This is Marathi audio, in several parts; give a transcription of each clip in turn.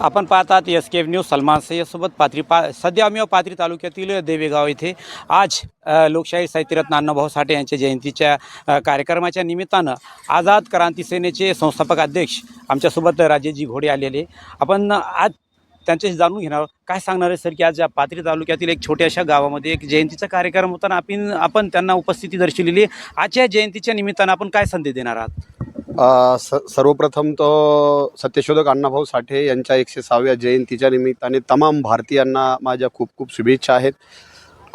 आपण पाहतात एस न्यूज सलमान सय्यदसोबत सध्या आम्ही पाथरी तालुक्यातील देवेगाव येथे आज लोकशाही साहित्यरत्न अण्णाभाऊ साठे यांच्या जयंतीच्या कार्यक्रमाच्या निमित्तानं आझाद क्रांती सेनेचे संस्थापक अध्यक्ष आमच्यासोबत राजेशजी घोडे आलेले. आपण आज त्यांच्याशी जाणून घेणार आहोत. काय सांगणार आहे सर की आज या पाथरी तालुक्यातील एक छोट्याशा गावामध्ये एक जयंतीचा कार्यक्रम होताना आपण त्यांना उपस्थिती दर्शवलेली. आजच्या जयंतीच्या निमित्तानं आपण काय संदेश देणार आहात? सर्वप्रथम तो सत्यशोधक अण्णाभाऊ साठे यांच्या 106व्या जयंतीच्या निमित्ताने तमाम भारतीयांना माझ्या खूप खूप शुभेच्छा आहेत.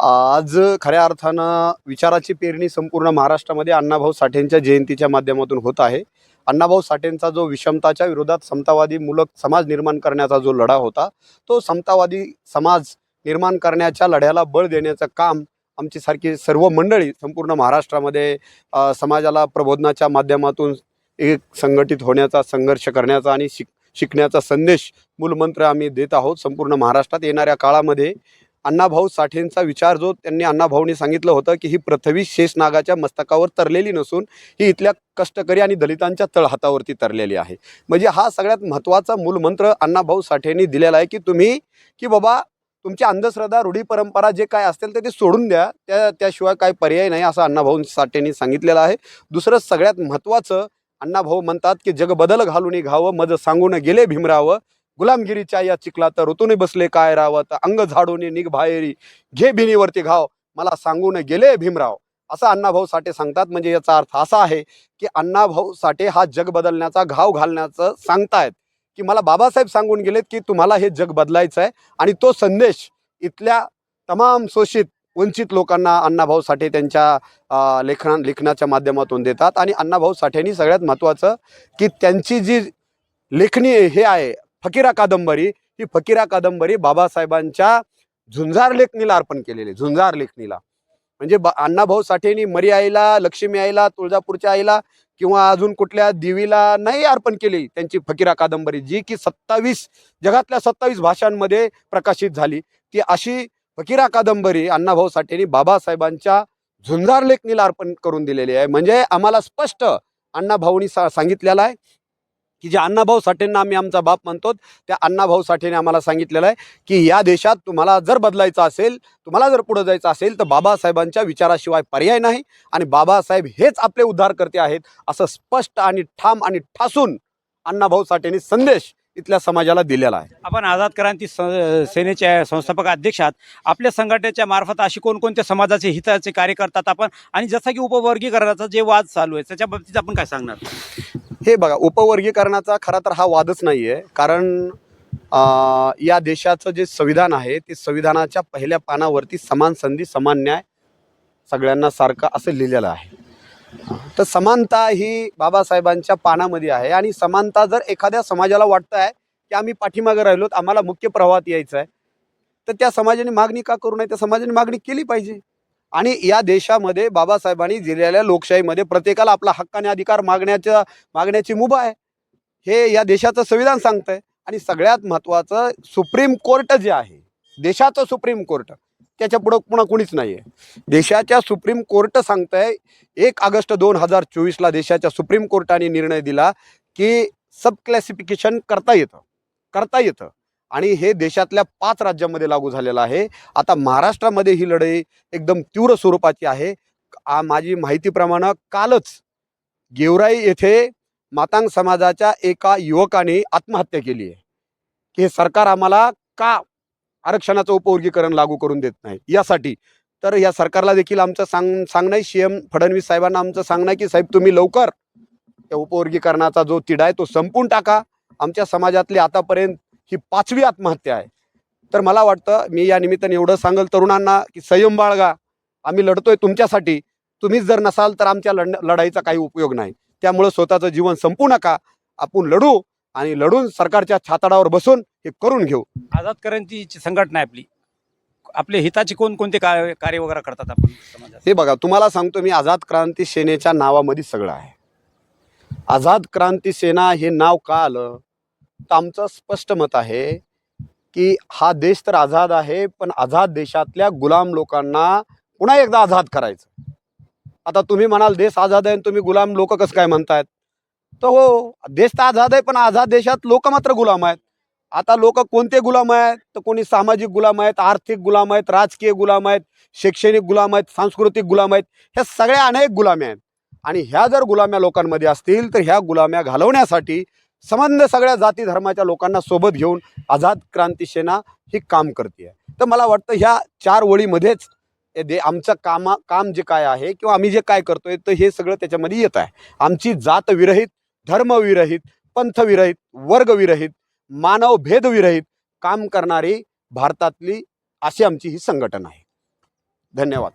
आज खऱ्या अर्थानं विचाराची पेरणी संपूर्ण महाराष्ट्रामध्ये अण्णाभाऊ साठेंच्या जयंतीच्या माध्यमातून होत आहे. अण्णाभाऊ साठेंचा जो विषमताच्या विरोधात समतावादी मूलक समाज निर्माण करण्याचा जो लढा होता, तो समतावादी समाज निर्माण करण्याच्या लढ्याला बळ देण्याचं काम आमची सारखी सर्व मंडळी संपूर्ण महाराष्ट्रामध्ये समाजाला प्रबोधनाच्या माध्यमातून एक संघटित होण्याचा, संघर्ष करण्याचा आणि शिकण्याचा संदेश मूलमंत्र आम्ही देत आहोत. संपूर्ण महाराष्ट्रात येणाऱ्या काळामध्ये अण्णाभाऊ साठेंचा विचार जो त्यांनी अण्णाभाऊंनी सांगितलं होतं की ही पृथ्वी शेषनागाच्या मस्तकावर तरलेली नसून ही इथल्या कष्टकरी आणि दलितांच्या तळहातावरती तरलेली आहे. म्हणजे हा सगळ्यात महत्त्वाचा मूलमंत्र अण्णाभाऊ साठेंनी दिलेला आहे की बाबा तुमची अंधश्रद्धा, रूढी, परंपरा जे काय असतील ते सोडून द्या, त्याशिवाय काय पर्याय नाही असं अण्णाभाऊ साठेंनी सांगितलेलं आहे. दुसरं सगळ्यात महत्त्वाचं, अण्णाभाऊ म्हणतात की जग बदल घालून घावं, मज सांगून गेले भीमराव, गुलामगिरीच्या या चिखलात ऋतूने बसले काय रावत, अंग झाडून निघ बाहेरी, घे भिनीवरती घाव, मला सांगून गेले भीमराव, असं अण्णाभाऊ साठे सांगतात. म्हणजे याचा अर्थ असा आहे की अण्णाभाऊ साठे हा जग बदलण्याचा, घाव घालण्याचं सांगतायत की मला बाबासाहेब सांगून गेलेत की तुम्हाला हे जग बदलायचं आहे. आणि तो संदेश इथल्या तमाम शोषित वंचित लोकांना अण्णाभाऊ साठे त्यांच्या लेखनाच्या माध्यमातून देतात. आणि अण्णाभाऊ साठेंनी सगळ्यात महत्त्वाचं की त्यांची जी लेखणी हे आहे फकीरा कादंबरी, ही फकीरा कादंबरी बाबासाहेबांच्या झुंजार लेखणीला अर्पण केलेली. झुंजार लेखणीला म्हणजे अण्णाभाऊ साठेंनी मरी आईला, लक्ष्मी आईला, तुळजापूरच्या आईला किंवा अजून कुठल्या देवीला नाही अर्पण केली त्यांची फकीरा कादंबरी, जी की 27 जगातल्या 27 भाषांमध्ये प्रकाशित झाली. ती अशी फकीरा कादंबरी अण्णाभाऊ साठेंनी बाबासाहेबांच्या झुंजार लेखणीला अर्पण करून दिलेली आहे. म्हणजे आम्हाला स्पष्ट अण्णाभाऊंनी सांगितलेलं आहे की जे अण्णाभाऊ साठेंना आम्ही आमचा बाप म्हणतो, त्या अण्णाभाऊ साठेंनी आम्हाला सांगितलेलं आहे की या देशात तुम्हाला जर बदलायचं असेल, तुम्हाला जर पुढे जायचं असेल तर बाबासाहेबांच्या विचाराशिवाय पर्याय नाही आणि बाबासाहेब हेच आपले उद्धारकर्ते आहेत, असं स्पष्ट आणि ठाम आणि ठासून अण्णाभाऊ साठेंनी संदेश इथल्या समाजाला दिलेला आहे. आपण आझाद क्रांती सेनेचे संस्थापक अध्यक्ष आहात. आपल्या संघटनेच्या मार्फत अशी कोणकोणत्या समाजाचे हिताचे कार्य करतात आपण, आणि जसं की उपवर्गीकरणाचा जे वाद चालू आहे त्याच्या बाबतीत आपण काय सांगणार? हे बघा, उपवर्गीकरणाचा खरा तर हा वादच नाही आहे. कारण या देशाचं जे संविधान आहे ते संविधानाच्या पहिल्या पानावरती समान संधी, समान न्याय, सगळ्यांना सारखं असं लिहिलेलं आहे. तर समानता ही बाबासाहेबांच्या पानामध्ये आहे. आणि समानता जर एखाद्या समाजाला वाटतं आहे की आम्ही पाठीमागे राहिलोत, आम्हाला मुख्य प्रवाहात यायचं आहे, तर त्या समाजाने मागणी का करू नये? त्या समाजाने मागणी केली पाहिजे. आणि या देशामध्ये बाबासाहेबांनी दिलेल्या लोकशाहीमध्ये प्रत्येकाला आपला हक्क आणि अधिकार मागण्याची मुभा आहे, हे या देशाचं संविधान सांगतंय. आणि सगळ्यात महत्त्वाचं, सुप्रीम कोर्ट जे आहे देशाचं, सुप्रीम कोर्ट, त्याच्या पुढं पुन्हा कुणीच नाही आहे. देशाच्या सुप्रीम कोर्ट सांगतंय, 1 ऑगस्ट 2024ला देशाच्या सुप्रीम कोर्टाने निर्णय दिला की सब क्लॅसिफिकेशन करता येतं. आणि हे देशातल्या 5 राज्यांमध्ये लागू झालेलं आहे. आता महाराष्ट्रामध्ये ही लढाई एकदम तीव्र स्वरूपाची आहे. माझी माहितीप्रमाणे कालच गेवराई येथे मातांग समाजाच्या एका युवकाने आत्महत्या केली आहे की हे सरकार आम्हाला का आरक्षणाचं उपवर्गीकरण लागू करून देत नाही यासाठी. तर या सरकारला देखील आमचं सांगणं आहे, CM फडणवीस साहेबांना आमचं सांगणं आहे की साहेब तुम्ही लवकर त्या उपवर्गीकरणाचा जो तिढा आहे तो संपून टाका. आमच्या समाजातली आतापर्यंत ही 5वी आत्महत्या आहे. तर मला वाटतं मी या निमित्ताने एवढं सांगेल तरुणांना की संयम बाळगा, आम्ही लढतोय तुमच्यासाठी, तुम्हीच जर नसाल तर आमच्या लढाईचा काही उपयोग नाही. त्यामुळे स्वतःचं जीवन संपू नका, आपण लढू आणि लढून सरकारच्या छाताडावर बसून हे करून घेऊ. आझाद क्रांतीची संघटना आहे आपले हिताचे कोणकोणते कार्य वगैरे करतात आपण समाजात? हे बघा, तुम्हाला सांगतो मी, आझाद क्रांती सेनेच्या नावामध्ये सगळं आहे. आझाद क्रांती सेना हे नाव का आलं तर आमचं स्पष्ट मत आहे की हा देश तर आझाद आहे, पण आझाद देशातल्या गुलाम लोकांना पुन्हा एकदा आझाद करायचं. आता तुम्ही म्हणाल देश आझाद आहे आणि तुम्ही गुलाम लोक कसं काय म्हणतायत? तर हो, देश तर आझाद आहे पण आझाद देशात लोक मात्र गुलाम आहेत. आता लोक कोणते गुलाम आहेत, तर कोणी सामाजिक गुलाम आहेत, आर्थिक गुलाम आहेत, राजकीय गुलाम आहेत, शैक्षणिक गुलाम आहेत, सांस्कृतिक गुलाम आहेत. ह्या सगळ्या अनेक गुलाम्या आहेत. आणि ह्या जर गुलाम्या लोकांमध्ये असतील तर ह्या गुलाम्या घालवण्यासाठी संबंध सगळ्या जाती धर्माच्या लोकांना सोबत घेऊन आझाद क्रांती सेना ही काम करते. तर मला वाटतं ह्या 4 ओळीमध्येच आमचं काम जे काय आहे किंवा आम्ही जे काय करतोय तर हे सगळं त्याच्यामध्ये येत आहे. आमची जातविरहित, धर्मविरहित, पंथविरहित, वर्गविरहित, मानवभेदविरहित काम करणारी भारतातली अशी आमची ही संघटना आहे. धन्यवाद.